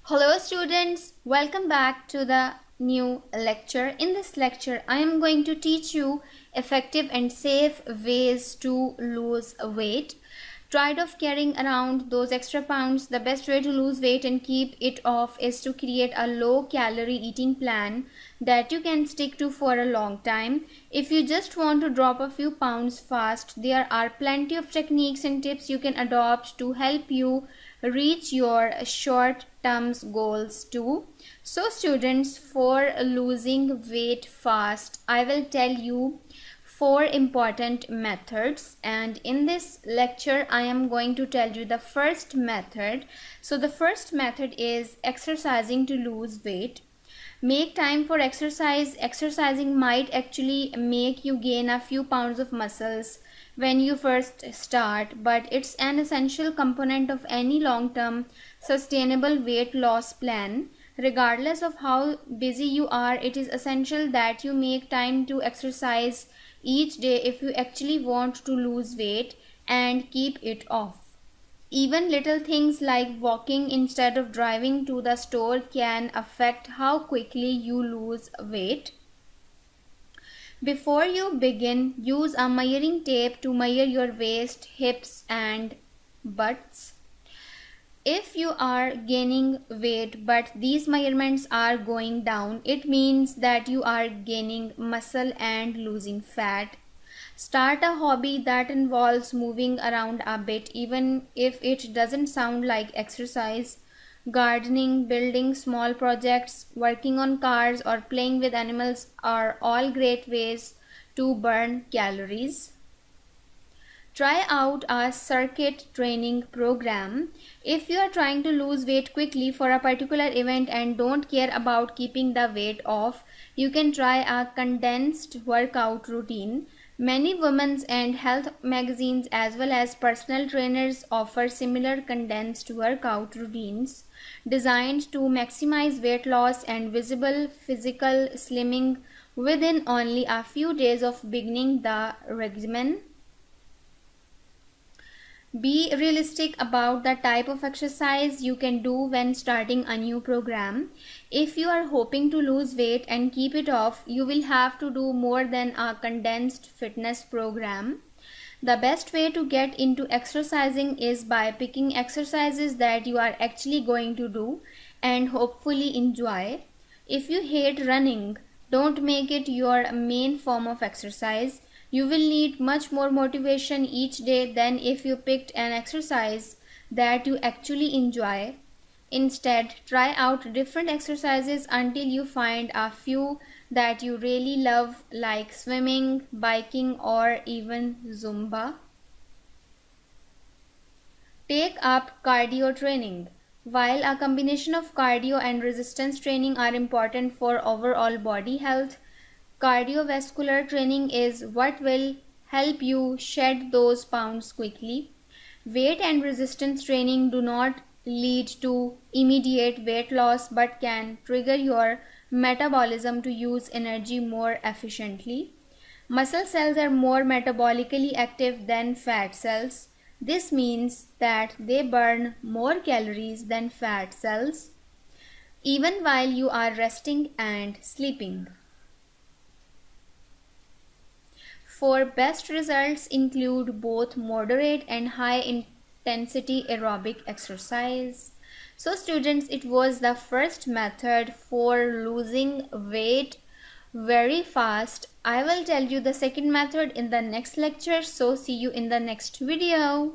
Hello students, welcome back to the new lecture. In this lecture, I am going to teach you effective and safe ways to lose weight. Tired of carrying around those extra pounds? The best way to lose weight and keep it off is to create a low calorie eating plan that you can stick to for a long time. If you just want to drop a few pounds fast, there are plenty of techniques and tips you can adopt to help you reach your short term goals too. So students, for losing weight fast, I will tell you four important methods, and in this lecture I am going to tell you the first method. So the first method is exercising to lose weight. Make time for exercise. Exercising might actually make you gain a few pounds of muscles when you first start, but it's an essential component of any long-term sustainable weight loss plan. Regardless of how busy you are, it is essential that you make time to exercise each day if you actually want to lose weight and keep it off. Even little things like walking instead of driving to the store can affect how quickly you lose weight. Before you begin, use a measuring tape to measure your waist, hips, and butts. If you are gaining weight but these measurements are going down, it means that you are gaining muscle and losing fat. Start a hobby that involves moving around a bit, even if it doesn't sound like exercise. Gardening, building small projects, working on cars, or playing with animals are all great ways to burn calories. Try out a circuit training program. If you are trying to lose weight quickly for a particular event and don't care about keeping the weight off, you can try a condensed workout routine. Many women's and health magazines as well as personal trainers offer similar condensed workout routines designed to maximize weight loss and visible physical slimming within only a few days of beginning the regimen. Be realistic about the type of exercise you can do when starting a new program. If you are hoping to lose weight and keep it off, you will have to do more than a condensed fitness program. The best way to get into exercising is by picking exercises that you are actually going to do and hopefully enjoy. If you hate running, don't make it your main form of exercise. You will need much more motivation each day than if you picked an exercise that you actually enjoy. Instead, try out different exercises until you find a few that you really love, like swimming, biking, or even Zumba. Take up cardio training. While a combination of cardio and resistance training are important for overall body health, cardiovascular training is what will help you shed those pounds quickly. Weight and resistance training do not lead to immediate weight loss but can trigger your metabolism to use energy more efficiently. Muscle cells are more metabolically active than fat cells. This means that they burn more calories than fat cells, even while you are resting and sleeping. For best results, include both moderate and high intensity aerobic exercise. So students, it was the first method for losing weight very fast. I will tell you the second method in the next lecture. So see you in the next video.